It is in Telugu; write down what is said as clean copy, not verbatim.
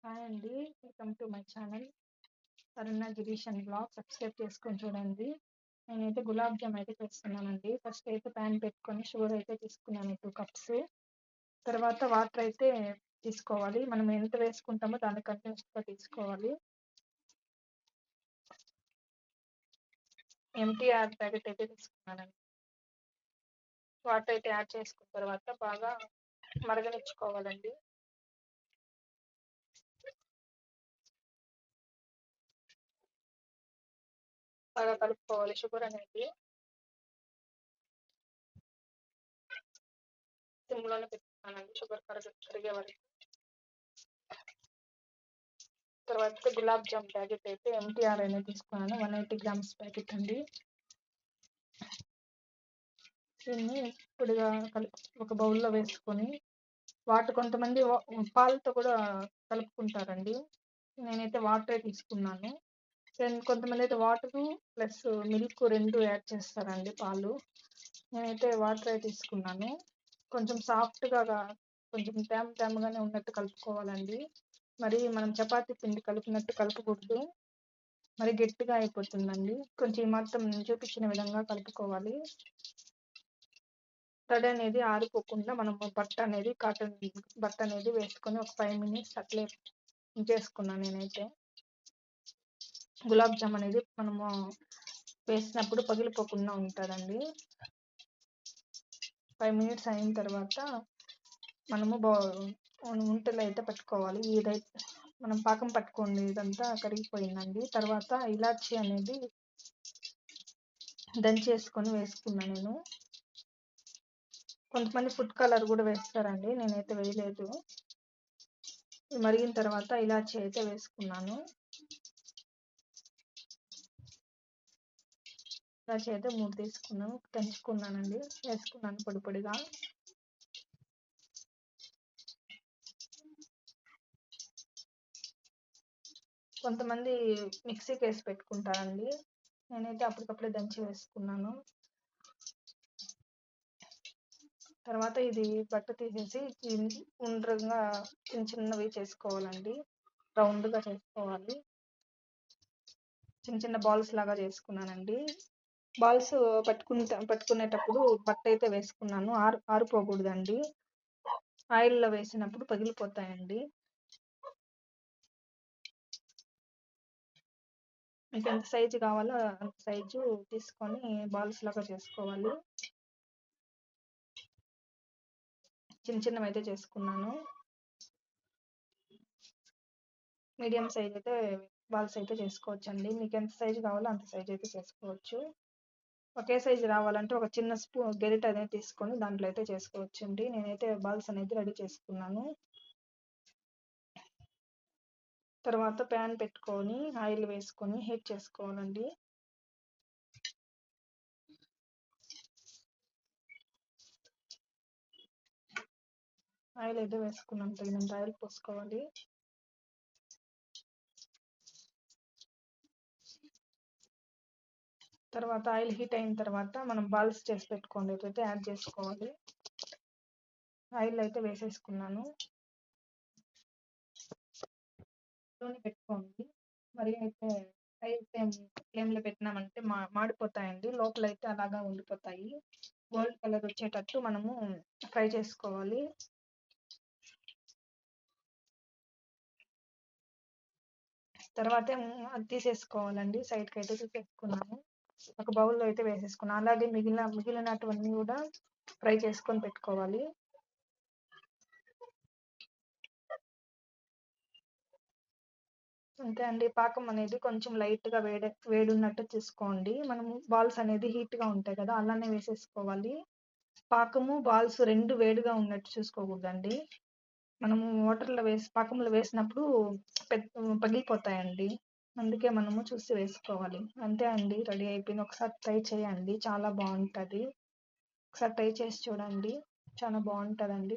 హాయ్ అండి. Welcome to my channel Aruna Girish and blog. Subscribe చేసుకొని చూడండి. నేనైతే గులాబ్ జామ్ అయితే చేస్తున్నానండి. ఫస్ట్ అయితే ప్యాన్ పెట్టుకొని షుగర్ అయితే తీసుకున్నాను 2 కప్స్. తర్వాత వాటర్ అయితే తీసుకోవాలి. మనం ఎంత వేసుకుంటామో దాని కంటెన్స్గా తీసుకోవాలి. ఎంటీఆర్ ప్యాకెట్ అయితే తీసుకున్నానండి. వాటర్ అయితే యాడ్ చేసుకున్న తర్వాత బాగా మరగనిచ్చుకోవాలండి. బాగా కలుపుకోవాలి షుగర్ అనేది. సిమ్లోనే పెట్టుకున్నానండి షుగర్ కరిగే వరకు. తర్వాత గులాబ్ జామ్ ప్యాకెట్ అయితే ఎంటీఆర్ అనేది తీసుకున్నాను. 180 గ్రామ్స్ ప్యాకెట్ అండి. దీన్ని పొడిగా ఒక బౌల్లో వేసుకొని కొంతమంది పాలతో కూడా కలుపుకుంటారండి. నేనైతే వాటరే తీసుకున్నాను. కొంతమంది అయితే వాటరు ప్లస్ మిల్క్ 2 యాడ్ చేస్తారండి, పాలు. నేనైతే వాటరే తీసుకున్నాను. కొంచెం సాఫ్ట్గా కొంచెం తేమగానే ఉన్నట్టు కలుపుకోవాలండి. మరి మనం చపాతీ పిండి కలిపినట్టు కలపకూడదు, మరి గట్టిగా అయిపోతుందండి. కొంచెం మొత్తం చూపించిన విధంగా కలుపుకోవాలి. తడి అనేది ఆరిపోకుండా మనము కాటన్ బట్ట అనేది వేసుకొని ఒక 5 మినిట్స్ అట్లే ఉంచేసుకున్నాను నేనైతే. గులాబ్ జామ్ అనేది మనము వేసినప్పుడు పగిలిపోకుండా ఉంటుందండి. 5 మినిట్స్ అయిన తర్వాత మనము ఉంటలు అయితే పట్టుకోవాలి. ఇదైతే మనం పాకం పట్టుకోండి, ఇదంతా కరిగిపోయిందండి. తర్వాత ఇలాచీ అనేది దంచేసుకొని వేసుకున్నాను నేను. కొంతమంది ఫుడ్ కలర్ కూడా వేస్తారండి, నేనైతే వేయలేదు. మరిగిన తర్వాత ఇలాచీ అయితే వేసుకున్నాను. ఇలాచీ అయితే 3 తీసుకున్నాను, దంచుకున్నానండి, వేసుకున్నాను పొడి పొడిగా. కొంతమంది మిక్సీకి వేసి పెట్టుకుంటారండి, నేనైతే అప్పటికప్పుడే దంచి వేసుకున్నాను. తర్వాత ఇది బట్ట తీసేసి ఉండ్రంగా చిన్నవి చేసుకోవాలండి, రౌండ్గా చేసుకోవాలి. చిన్న బాల్స్ లాగా చేసుకున్నానండి. బాల్స్ పట్టుకునేటప్పుడు బట్ట అయితే వేసుకున్నాను. ఆరిపోకూడదండి, ఆయిల్లో వేసినప్పుడు పగిలిపోతాయండి. మీకు ఎంత సైజు కావాలో అంత సైజు తీసుకొని బాల్స్ లాగా చేసుకోవాలి. చిన్నవి అయితే చేసుకున్నాను. మీడియం సైజ్ అయితే బాల్స్ అయితే చేసుకోవచ్చు అండి. మీకు ఎంత సైజు కావాలో అంత సైజ్ అయితే చేసుకోవచ్చు. ఒకే సైజు రావాలంటే ఒక చిన్న గెరిట అనేది తీసుకొని దాంట్లో అయితే చేసుకోవచ్చు అండి. నేనైతే బాల్స్ అనేది రెడీ చేసుకున్నాను. తర్వాత ప్యాన్ పెట్టుకొని ఆయిల్ వేసుకొని హీట్ చేసుకోవాలండి. ఆయిల్ అయితే వేసుకున్నాం, తగినంత ఆయిల్ పోసుకోవాలి. తర్వాత ఆయిల్ హీట్ అయిన తర్వాత మనం బాల్స్ చేసి పెట్టుకోండి అయితే యాడ్ చేసుకోవాలి. ఆయిల్ అయితే వేసేసుకున్నాను. పెట్టుకోండి, మరి అయితే ఫ్లేమ్లో పెట్టినామంటే మాడిపోతాయండి, లోపల అయితే అలాగా ఉండిపోతాయి. గోల్డ్ కలర్ వచ్చేటట్టు మనము ఫ్రై చేసుకోవాలి. తర్వాత అది తీసేసుకోవాలండి, సైడ్కి అయితే తీసేసుకున్నాను. ఒక బౌల్లో అయితే వేసేసుకున్నాను. అలాగే మిగిలినటువన్నీ కూడా ఫ్రై చేసుకొని పెట్టుకోవాలి. అంతే అండి. పాకం అనేది కొంచెం లైట్గా వేడున్నట్టు తీసుకోండి. మనము బాల్స్ అనేది హీట్గా ఉంటాయి కదా, అలానే వేసేసుకోవాలి. పాకము బాల్స్ 2 వేడిగా ఉన్నట్టు చూసుకోకూడదండి. మనము పాకంలో వేసినప్పుడు పగిలిపోతాయండి, అందుకే మనము చూసి వేసుకోవాలి. అంతే అండి, రెడీ అయిపోయింది. ఒకసారి ట్రై చేయండి, చాలా బాగుంటుంది. ఒకసారి ట్రై చేసి చూడండి, చాలా బాగుంటుందండి.